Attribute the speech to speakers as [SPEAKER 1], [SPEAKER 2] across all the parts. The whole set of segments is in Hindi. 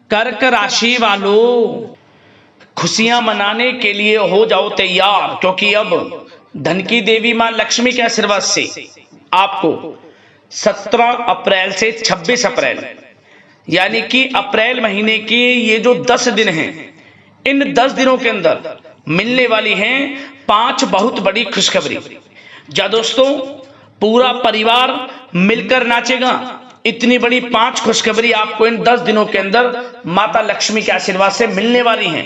[SPEAKER 1] कर्क राशि वालों, खुशियां मनाने के लिए हो जाओ तैयार, क्योंकि अब धन की देवी मां लक्ष्मी के आशीर्वाद से आपको 17 अप्रैल से 26 अप्रैल यानी कि अप्रैल महीने के ये जो 10 दिन हैं, इन 10 दिनों के अंदर मिलने वाली हैं 5 बहुत बड़ी खुशखबरी। जा दोस्तों, पूरा परिवार मिलकर नाचेगा। इतनी बड़ी 5 खुशखबरी आपको इन 10 दिनों के अंदर माता लक्ष्मी के आशीर्वाद से मिलने वाली हैं।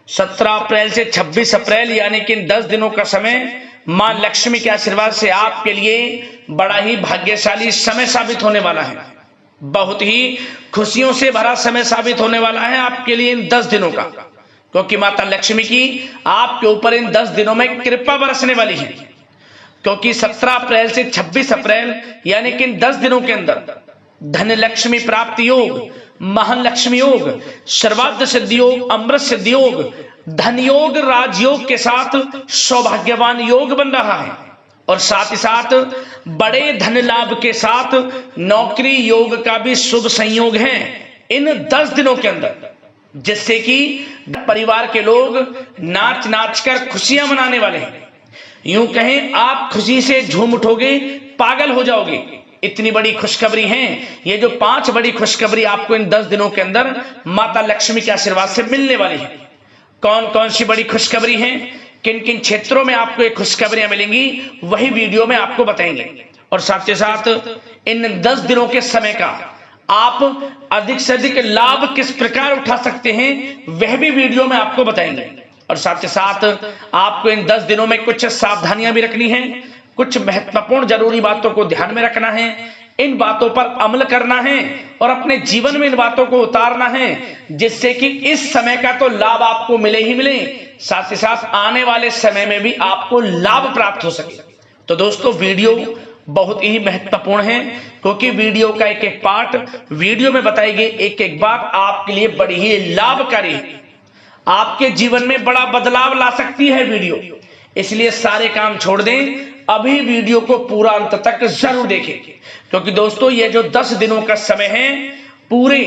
[SPEAKER 1] 17 अप्रैल से 26 अप्रैल यानी कि इन 10 दिनों का समय मां लक्ष्मी के आशीर्वाद से आपके लिए बड़ा ही भाग्यशाली समय साबित होने वाला है। बहुत ही खुशियों से भरा समय साबित होने वाला है आपके लिए इन 10 दिनों का, क्योंकि माता लक्ष्मी की आपके ऊपर इन 10 दिनों में कृपा बरसने वाली है। क्योंकि 17 अप्रैल से 26 अप्रैल यानी कि इन 10 दिनों के अंदर धन लक्ष्मी प्राप्ति योग, महालक्ष्मी योग, सर्वार्थ सिद्धि योग, अमृत सिद्धि योग, धन योग, राजयोग के साथ सौभाग्यवान योग बन रहा है। और साथ ही साथ बड़े धन लाभ के साथ नौकरी योग का भी शुभ संयोग है इन 10 दिनों के अंदर, जिससे कि परिवार के लोग नाच नाच कर खुशियां मनाने वाले हैं। यूं कहें, आप खुशी से झूम उठोगे, पागल हो जाओगे। इतनी बड़ी खुशखबरी है ये जो 5 बड़ी खुशखबरी आपको इन 10 दिनों के अंदर माता लक्ष्मी के आशीर्वाद से मिलने वाली है। कौन कौन सी बड़ी खुशखबरी हैं, किन किन क्षेत्रों में आपको ये खुशखबरियां मिलेंगी, वही वीडियो में आपको बताएंगे। और साथ ही साथ इन 10 दिनों के समय का आप अधिक से अधिक लाभ किस प्रकार उठा सकते हैं, वह भी वीडियो में आपको बताएंगे। और साथ ही साथ आपको इन 10 दिनों में कुछ सावधानियां भी रखनी है, कुछ महत्वपूर्ण जरूरी बातों को ध्यान में रखना है, इन बातों पर अमल करना है और अपने जीवन में इन बातों को उतारना है, जिससे कि इस समय का तो लाभ आपको मिले ही मिले, साथ ही साथ आने वाले समय में भी आपको लाभ प्राप्त हो सके। तो दोस्तों, वीडियो बहुत ही महत्वपूर्ण है, क्योंकि वीडियो का एक एक पार्ट, वीडियो में बताई गई एक एक बात आपके लिए बड़ी ही लाभकारी है, आपके जीवन में बड़ा बदलाव ला सकती है वीडियो। इसलिए सारे काम छोड़ दें, अभी वीडियो को पूरा अंत तक जरूर देखें, क्योंकि दोस्तों ये जो 10 दिनों का समय है, पूरे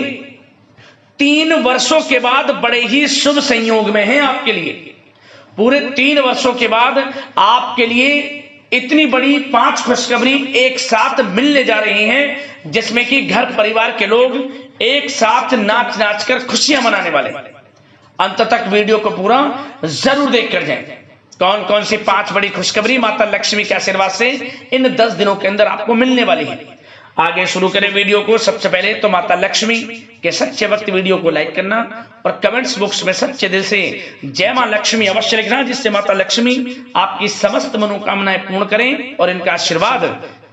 [SPEAKER 1] 3 वर्षों के बाद बड़े ही शुभ संयोग में है आपके लिए। पूरे 3 वर्षों के बाद आपके लिए इतनी बड़ी 5 खुशखबरी एक साथ मिलने जा रही हैं, जिसमें कि घर परिवार के लोग एक साथ नाच नाच कर खुशियां मनाने वाले। अंत तक वीडियो को पूरा जरूर देख कर जाएं। कौन कौन सी 5 बड़ी खुशखबरी माता लक्ष्मी के आशीर्वाद से इन 10 दिनों के अंदर आपको मिलने वाली है। आगे शुरू करें वीडियो को। सबसे पहले तो माता लक्ष्मी के सच्चे भक्त वीडियो को लाइक करना और कमेंट्स बॉक्स में सच्चे दिल से जय मां लक्ष्मी अवश्य लिखना, जिससे माता लक्ष्मी आपकी समस्त मनोकामनाएं पूर्ण करें और इनका आशीर्वाद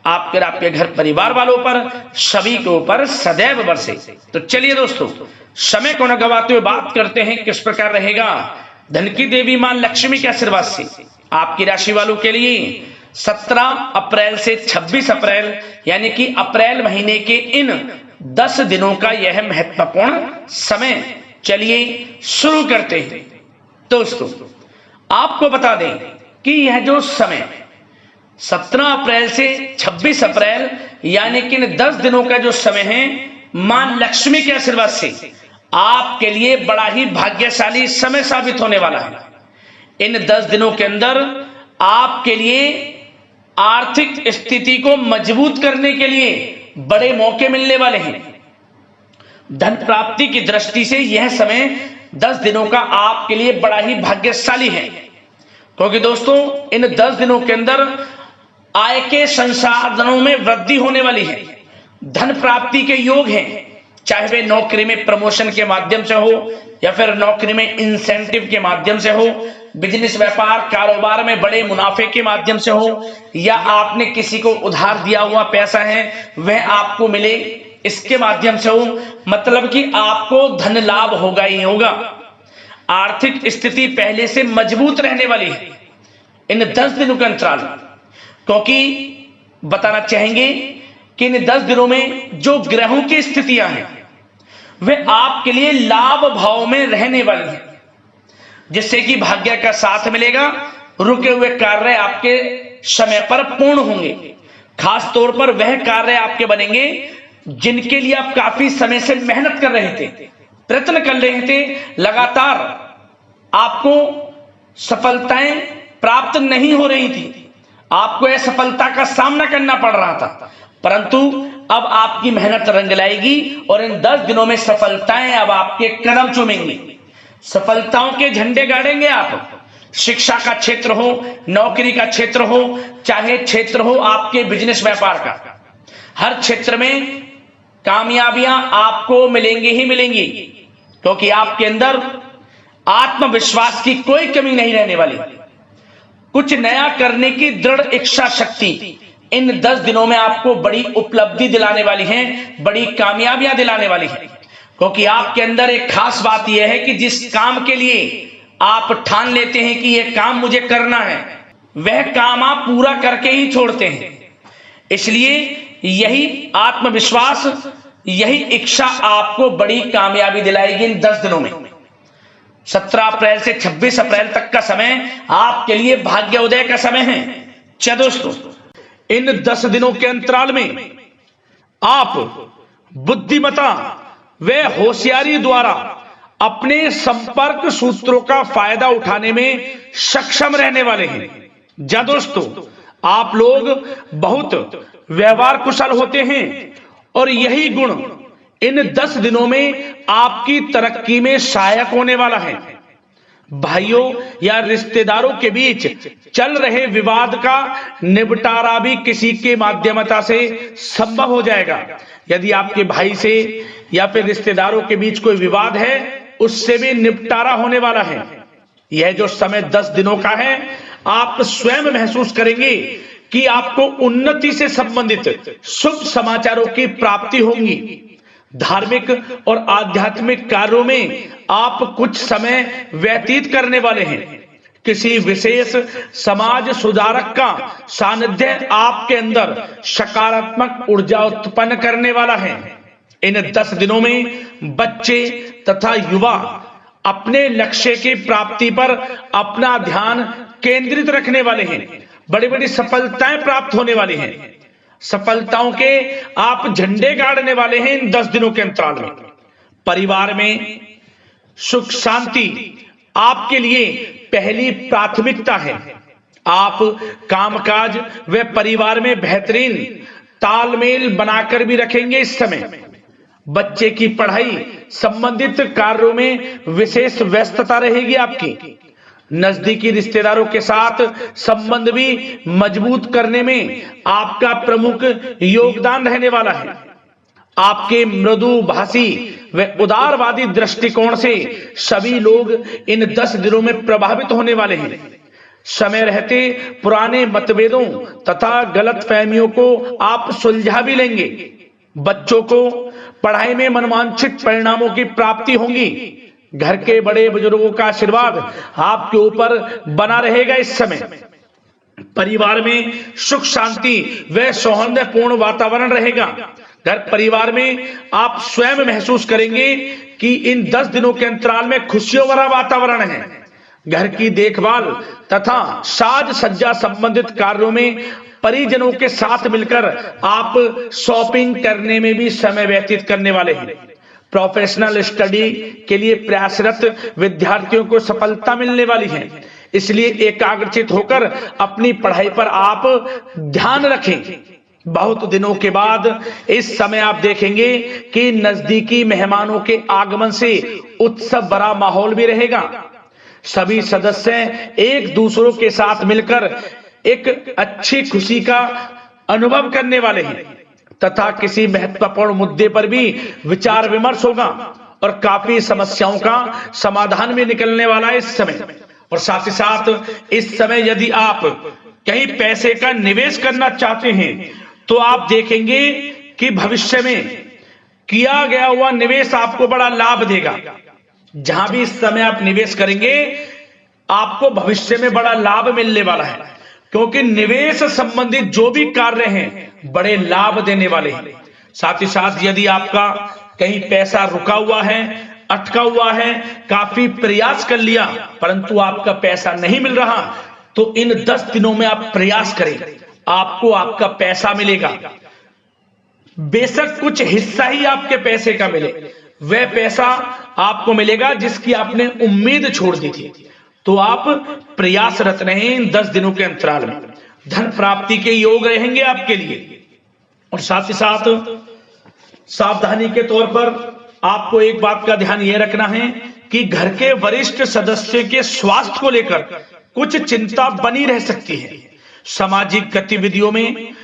[SPEAKER 1] आपके घर परिवार वालों पर, सभी के ऊपर सदैव बरसे। तो चलिए दोस्तों, समय को न गवाते हुए बात करते हैं किस प्रकार रहेगा धन की देवी मां लक्ष्मी के आशीर्वाद से आपकी राशि वालों के लिए 17 अप्रैल से 26 अप्रैल यानी कि अप्रैल महीने के इन 10 दिनों का यह महत्वपूर्ण समय। चलिए शुरू करते हैं। दोस्तों, आपको बता दें कि यह जो समय 17 अप्रैल से 26 अप्रैल यानी कि इन 10 दिनों का जो समय है, मां लक्ष्मी के आशीर्वाद से आपके लिए बड़ा ही भाग्यशाली समय साबित होने वाला है। इन 10 दिनों के अंदर आपके लिए आर्थिक स्थिति को मजबूत करने के लिए बड़े मौके मिलने वाले हैं। धन प्राप्ति की दृष्टि से यह समय 10 दिनों का आपके लिए बड़ा ही भाग्यशाली है, क्योंकि दोस्तों इन 10 दिनों के अंदर आय के संसाधनों में वृद्धि होने वाली है। धन प्राप्ति के योग हैं, चाहे वे नौकरी में प्रमोशन के माध्यम से हो या फिर नौकरी में इंसेंटिव के माध्यम से हो, बिजनेस व्यापार कारोबार में बड़े मुनाफे के माध्यम से हो, या आपने किसी को उधार दिया हुआ पैसा है वह आपको मिले इसके माध्यम से हो, मतलब कि आपको धन लाभ होगा ही होगा। आर्थिक स्थिति पहले से मजबूत रहने वाली है इन 10 दिनों के अंतराल, क्योंकि बताना चाहेंगे कि इन 10 दिनों में जो ग्रहों की स्थितियां हैं वे आपके लिए लाभ भाव में रहने वाली हैं, जिससे कि भाग्य का साथ मिलेगा। रुके हुए कार्य आपके समय पर पूर्ण होंगे। खास तौर पर वह कार्य आपके बनेंगे जिनके लिए आप काफी समय से मेहनत कर रहे थे, प्रयत्न कर रहे थे, लगातार आपको सफलताएं प्राप्त नहीं हो रही थी, आपको असफलता का सामना करना पड़ रहा था, परंतु अब आपकी मेहनत रंग लाएगी और इन 10 दिनों में सफलताएं अब आपके कदम चूमेंगी, सफलताओं के झंडे गाड़ेंगे आप। शिक्षा का क्षेत्र हो, नौकरी का क्षेत्र हो, चाहे क्षेत्र हो आपके बिजनेस व्यापार का, हर क्षेत्र में कामयाबियां आपको मिलेंगी ही मिलेंगी, क्योंकि आपके अंदर आत्मविश्वास की कोई कमी नहीं रहने वाली। कुछ नया करने की दृढ़ इच्छा शक्ति इन 10 दिनों में आपको बड़ी उपलब्धि दिलाने वाली है, बड़ी कामयाबियां दिलाने वाली है, क्योंकि आपके अंदर एक खास बात यह है कि जिस काम के लिए आप ठान लेते हैं कि यह काम मुझे करना है, वह काम आप पूरा करके ही छोड़ते हैं। इसलिए यही आत्मविश्वास, यही इच्छा आपको बड़ी कामयाबी दिलाएगी इन 10 दिनों में। 17 अप्रैल से 26 अप्रैल तक का समय आपके लिए भाग्योदय का समय है। चलो दोस्तों, इन 10 दिनों के अंतराल में आप बुद्धिमता व होशियारी द्वारा अपने संपर्क सूत्रों का फायदा उठाने में सक्षम रहने वाले हैं। जा दोस्तों, आप लोग बहुत व्यवहार कुशल होते हैं और यही गुण इन 10 दिनों में आपकी तरक्की में सहायक होने वाला है। भाइयों या रिश्तेदारों के बीच चल रहे विवाद का निपटारा भी किसी के माध्यमता से संभव हो जाएगा। यदि आपके भाई से या फिर रिश्तेदारों के बीच कोई विवाद है, उससे भी निपटारा होने वाला है। यह जो समय 10 दिनों का है, आप स्वयं महसूस करेंगे कि आपको उन्नति से संबंधित शुभ समाचारों की प्राप्ति होगी। धार्मिक और आध्यात्मिक कार्यों में आप कुछ समय व्यतीत करने वाले हैं। किसी विशेष समाज सुधारक का सानिध्य आपके अंदर सकारात्मक ऊर्जा उत्पन्न करने वाला है। इन 10 दिनों में बच्चे तथा युवा अपने लक्ष्य की प्राप्ति पर अपना ध्यान केंद्रित रखने वाले हैं। बड़ी बड़ी सफलताएं प्राप्त होने वाली हैं। सफलताओं के आप झंडे गाड़ने वाले हैं इन 10 दिनों के अंतराल में। परिवार में सुख शांति आपके लिए पहली प्राथमिकता है। आप कामकाज व परिवार में बेहतरीन तालमेल बनाकर भी रखेंगे। इस समय बच्चे की पढ़ाई संबंधित कार्यों में विशेष व्यस्तता रहेगी आपकी। नजदीकी रिश्तेदारों के साथ संबंध भी मजबूत करने में आपका प्रमुख योगदान रहने वाला है। आपके मृदु भाषी व उदारवादी दृष्टिकोण से सभी लोग इन 10 दिनों में प्रभावित होने वाले हैं। समय रहते पुराने मतभेदों तथा गलतफहमियों को आप सुलझा भी लेंगे। बच्चों को पढ़ाई में मनवांछित परिणामों की प्राप्ति होगी। घर के बड़े बुजुर्गों का आशीर्वाद आपके ऊपर बना रहेगा। इस समय परिवार में सुख शांति व सौहार्दपूर्ण वातावरण रहेगा। घर परिवार में आप स्वयं महसूस करेंगे कि इन 10 दिनों के अंतराल में खुशियों भरा वातावरण है। घर की देखभाल तथा साज सज्जा संबंधित कार्यों में परिजनों के साथ मिलकर आप शॉपिंग करने में भी समय व्यतीत करने वाले हैं। प्रोफेशनल स्टडी के लिए प्रयासरत विद्यार्थियों को सफलता मिलने वाली है। इसलिए एकाग्रचित होकर अपनी पढ़ाई पर आप ध्यान रखें। बहुत दिनों के बाद इस समय आप देखेंगे कि नजदीकी मेहमानों के आगमन से उत्सव भरा माहौल भी रहेगा। सभी सदस्य एक दूसरों के साथ मिलकर एक अच्छी खुशी का अनुभव करने वाले हैं तथा किसी महत्वपूर्ण मुद्दे पर भी विचार विमर्श होगा और काफी समस्याओं का समाधान भी निकलने वाला है इस समय। और साथ ही साथ इस समय यदि आप कहीं पैसे का निवेश करना चाहते हैं तो आप देखेंगे कि भविष्य में किया गया हुआ निवेश आपको बड़ा लाभ देगा। जहां भी इस समय आप निवेश करेंगे आपको भविष्य में बड़ा लाभ मिलने वाला है, क्योंकि निवेश संबंधित जो भी कार्य हैं बड़े लाभ देने वाले हैं। साथ ही साथ यदि आपका कहीं पैसा रुका हुआ है, अटका हुआ है, काफी प्रयास कर लिया परंतु आपका पैसा नहीं मिल रहा, तो इन 10 दिनों में आप प्रयास करें, आपको आपका पैसा मिलेगा। बेशक कुछ हिस्सा ही आपके पैसे का मिले, वह पैसा आपको मिलेगा जिसकी आपने उम्मीद छोड़ दी थी। तो आप प्रयासरत रहें इन 10 दिनों के अंतराल में, धन प्राप्ति के योग रहेंगे आपके लिए। और साथ ही साथ सावधानी के तौर पर आपको एक बात का ध्यान यह रखना है कि घर के वरिष्ठ सदस्य के स्वास्थ्य को लेकर कुछ चिंता बनी रह सकती है। सामाजिक गतिविधियों में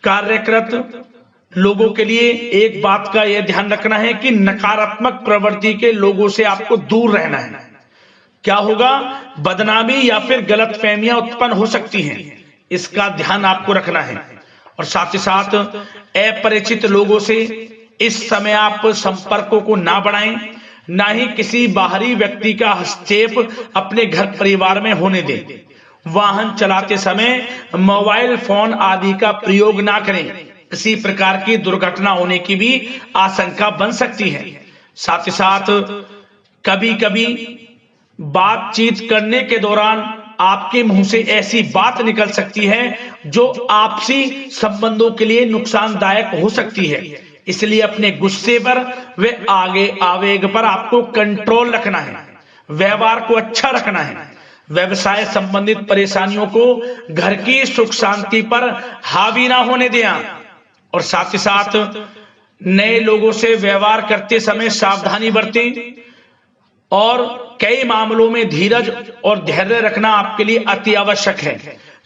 [SPEAKER 1] कार्यरत लोगों के लिए एक बात का यह ध्यान रखना है कि नकारात्मक प्रवृत्ति के लोगों से आपको दूर रहना है। क्या होगा, बदनामी या फिर गलतफहमियां उत्पन्न हो सकती हैं, इसका ध्यान आपको रखना है। और साथ ही साथ अपरिचित लोगों से इस समय आप संपर्कों को ना बढ़ाएं, ना ही किसी बाहरी व्यक्ति का हस्तक्षेप अपने घर परिवार में होने दें। वाहन चलाते समय मोबाइल फोन आदि का प्रयोग ना करें, किसी प्रकार की दुर्घटना होने की भी आशंका बन सकती है। साथ ही साथ कभी कभी बातचीत करने के दौरान आपके मुंह से ऐसी बात निकल सकती है जो आपसी संबंधों के लिए नुकसानदायक हो सकती है। इसलिए अपने गुस्से पर व आगे आवेग पर आपको कंट्रोल रखना है, व्यवहार को अच्छा रखना है। व्यवसाय संबंधित परेशानियों को घर की सुख शांति पर हावी ना होने दें। और साथ ही साथ नए लोगों से व्यवहार करते समय सावधानी बरतें और कई मामलों में धीरज और धैर्य रखना आपके लिए अति आवश्यक है,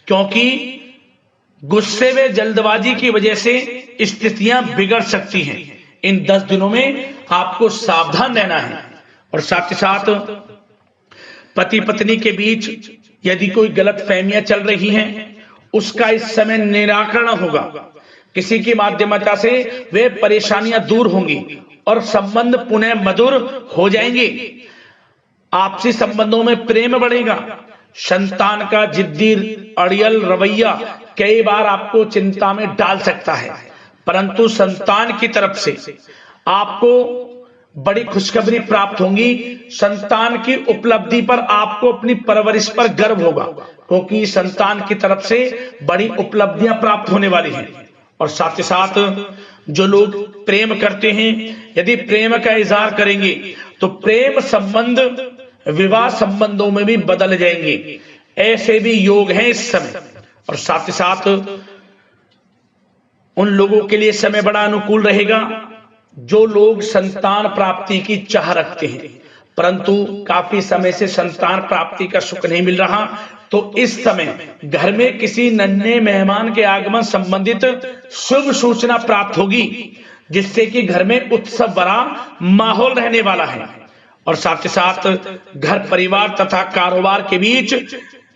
[SPEAKER 1] क्योंकि गुस्से व जल्दबाजी की वजह से स्थितियां बिगड़ सकती हैं। इन 10 दिनों में आपको सावधान रहना है। और साथ ही साथ पति पत्नी के बीच यदि कोई गलतफहमियां चल रही हैं, उसका इस समय निराकरण होगा। किसी की माध्यमता से वे परेशानियां दूर होंगी और संबंध पुनः मधुर हो जाएंगे। आपसी संबंधों में प्रेम बढ़ेगा। संतान का जिद्दी अड़ियल रवैया कई बार आपको चिंता में डाल सकता है, परंतु संतान की तरफ से आपको बड़ी खुशखबरी प्राप्त होगी। संतान की उपलब्धि पर आपको अपनी परवरिश पर गर्व होगा, क्योंकि संतान की तरफ से बड़ी उपलब्धियां प्राप्त होने वाली हैं। और साथ ही साथ जो लोग प्रेम करते हैं, यदि प्रेम का इजहार करेंगे तो प्रेम संबंध विवाह संबंधों में भी बदल जाएंगे। ऐसे भी योग हैं इस समय। और साथ ही साथ उन लोगों के लिए समय बड़ा अनुकूल रहेगा जो लोग संतान प्राप्ति की चाह रखते हैं, परंतु काफी समय से संतान प्राप्ति का सुख नहीं मिल रहा। तो इस समय घर में किसी नन्हे मेहमान के आगमन संबंधित शुभ सूचना प्राप्त होगी, जिससे कि घर में उत्सव भरा माहौल रहने वाला है। और साथ ही साथ घर परिवार तथा कारोबार के बीच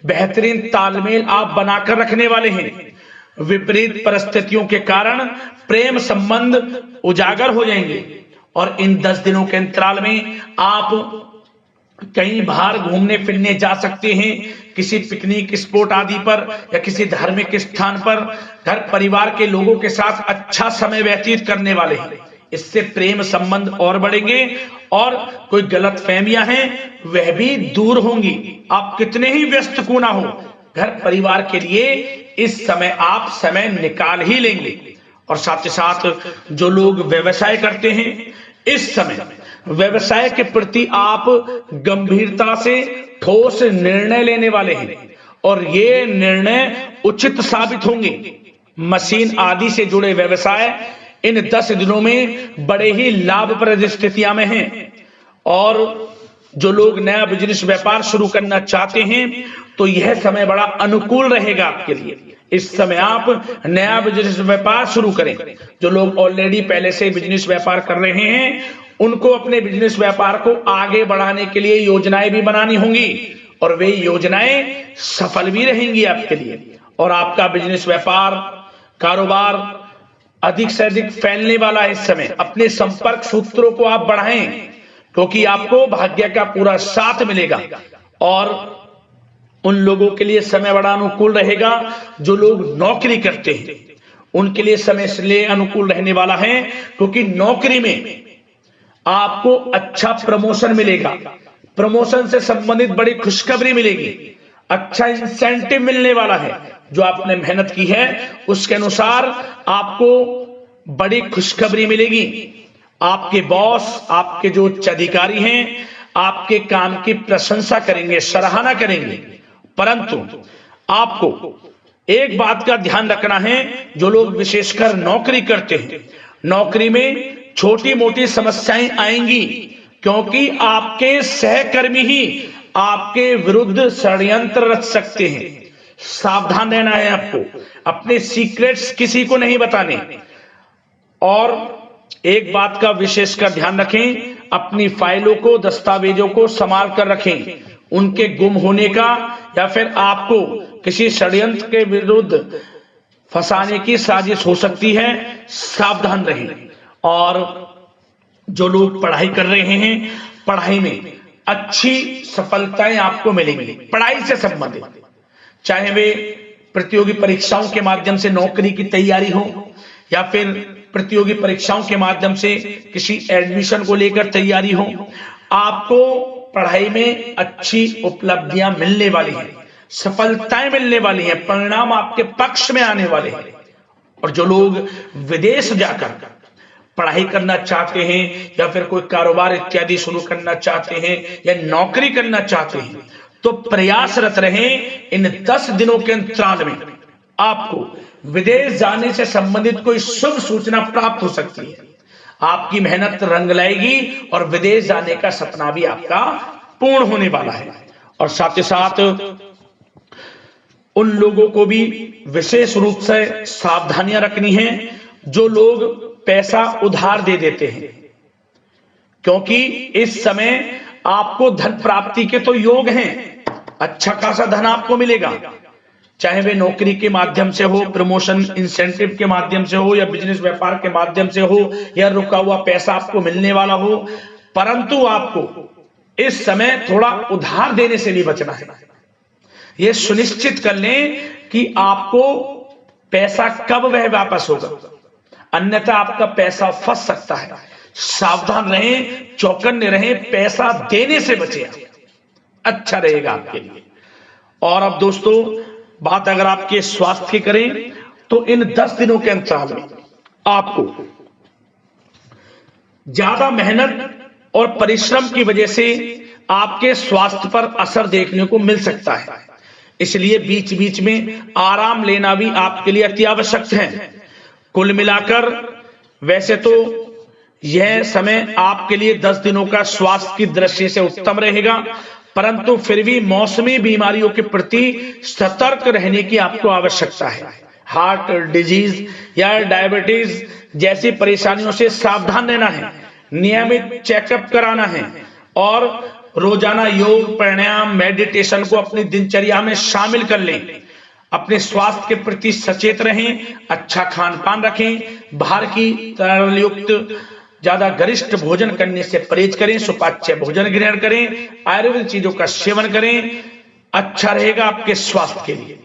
[SPEAKER 1] बेहतरीन तालमेल आप बनाकर रखने वाले हैं। विपरीत परिस्थितियों के कारण प्रेम संबंध उजागर हो जाएंगे। और इन 10 दिनों के अंतराल में आप कहीं बाहर घूमने फिरने जा सकते हैं, किसी पिकनिक स्पॉट आदि पर या किसी धार्मिक स्थान पर घर परिवार के लोगों के साथ अच्छा समय व्यतीत करने वाले हैं। इससे प्रेम संबंध और बढ़ेंगे और कोई गलतफहमियां हैं वह भी दूर होंगी। आप कितने ही व्यस्त क्यों ना हो, घर परिवार के लिए इस समय आप समय निकाल ही लेंगे। और साथ ही साथ जो लोग व्यवसाय करते हैं, इस समय व्यवसाय के प्रति आप गंभीरता से ठोस निर्णय लेने वाले हैं और ये निर्णय उचित साबित होंगे। मशीन आदि से जुड़े व्यवसाय इन 10 दिनों में बड़े ही लाभप्रद स्थितियां में हैं। और जो लोग नया बिजनेस व्यापार शुरू करना चाहते हैं तो यह समय बड़ा अनुकूल रहेगा आपके लिए। इस समय आप नया बिजनेस व्यापार शुरू करें। जो लोग ऑलरेडी पहले से बिजनेस व्यापार कर रहे हैं उनको अपने बिजनेस व्यापार को आगे बढ़ाने के लिए योजनाएं भी बनानी होंगी और वे योजनाएं सफल भी रहेंगी आपके लिए। और आपका बिजनेस व्यापार कारोबार अधिक से अधिक फैलने वाला है। इस समय अपने संपर्क सूत्रों को आप बढ़ाएं, क्योंकि आपको भाग्य का पूरा साथ मिलेगा। और उन लोगों के लिए समय बड़ा अनुकूल रहेगा जो लोग नौकरी करते हैं, उनके लिए समय इसलिए अनुकूल रहने वाला है क्योंकि नौकरी में आपको अच्छा प्रमोशन मिलेगा। प्रमोशन से संबंधित बड़ी खुशखबरी मिलेगी, अच्छा इंसेंटिव मिलने वाला है। जो आपने मेहनत की है उसके अनुसार आपको बड़ी खुशखबरी मिलेगी। आपके बॉस, आपके जो उच्च अधिकारी हैं, आपके काम की प्रशंसा करेंगे, सराहना करेंगे। परंतु आपको एक बात का ध्यान रखना है, जो लोग विशेषकर नौकरी करते हैं, नौकरी में छोटी मोटी समस्याएं आएंगी, क्योंकि आपके सहकर्मी ही आपके विरुद्ध षड्यंत्र रच सकते हैं। सावधान रहना है आपको, अपने सीक्रेट्स किसी को नहीं बताने। और एक बात का विशेषकर ध्यान रखें, अपनी फाइलों को, दस्तावेजों को संभाल कर रखें। उनके गुम होने का या फिर आपको किसी षड्यंत्र के विरुद्ध फंसाने की साजिश हो सकती है, सावधान रहें। और जो लोग पढ़ाई कर रहे हैं, पढ़ाई में अच्छी सफलताएं आपको मिलेंगी। पढ़ाई से संबंधित, चाहे वे प्रतियोगी परीक्षाओं के माध्यम से नौकरी की तैयारी हो, या फिर प्रतियोगी परीक्षाओं के माध्यम से किसी एडमिशन को लेकर तैयारी हो, आपको पढ़ाई में अच्छी उपलब्धियां मिलने वाली हैं, सफलताएं मिलने वाली हैं, परिणाम आपके पक्ष में आने वाले हैं। और जो लोग विदेश जाकर पढ़ाई करना चाहते हैं, या फिर कोई कारोबार इत्यादि शुरू करना चाहते हैं, या नौकरी करना चाहते हैं, तो प्रयासरत रहें। इन 10 दिनों के अंतराल में आपको विदेश जाने से संबंधित कोई शुभ सूचना प्राप्त हो सकती है। आपकी मेहनत रंग लाएगी और विदेश जाने का सपना भी आपका पूर्ण होने वाला है। और साथ ही साथ उन लोगों को भी विशेष रूप से सावधानियां रखनी है जो लोग पैसा उधार दे देते हैं, क्योंकि इस समय आपको धन प्राप्ति के तो योग हैं, अच्छा खासा धन आपको मिलेगा, चाहे वे नौकरी के माध्यम से हो, प्रमोशन इंसेंटिव के माध्यम से हो, या बिजनेस व्यापार के माध्यम से हो, या रुका हुआ पैसा आपको मिलने वाला हो। परंतु आपको इस समय थोड़ा उधार देने से भी बचना है। यह सुनिश्चित कर लें कि आपको पैसा कब वह वापस होगा, अन्यथा आपका पैसा फंस सकता है। सावधान रहें, चौकन्ने रहें, पैसा देने से बचें, अच्छा रहेगा आपके लिए। और अब दोस्तों, बात अगर आपके स्वास्थ्य की करें, तो इन 10 दिनों के अंतराल में आपको ज्यादा मेहनत और परिश्रम की वजह से आपके स्वास्थ्य पर असर देखने को मिल सकता है। इसलिए बीच बीच में आराम लेना भी आपके लिए अति आवश्यक है। कुल मिलाकर वैसे तो यह समय आपके लिए 10 दिनों का स्वास्थ्य की दृष्टि से उत्तम रहेगा, परंतु फिर भी मौसमी बीमारियों के प्रति सतर्क रहने की आपको आवश्यकता है। हार्ट डिजीज या डायबिटीज जैसी परेशानियों से सावधान रहना है, नियमित चेकअप कराना है, और रोजाना योग, प्राणायाम, मेडिटेशन को अपनी दिनचर्या में शामिल कर लें। अपने स्वास्थ्य के प्रति सचेत रहें, अच्छा खान पान रखें, बाहर की तरल युक्त ज्यादा गरिष्ठ भोजन करने से परहेज करें, सुपाच्य भोजन ग्रहण करें, आयुर्वेदिक चीजों का सेवन करें, अच्छा रहेगा आपके स्वास्थ्य के लिए।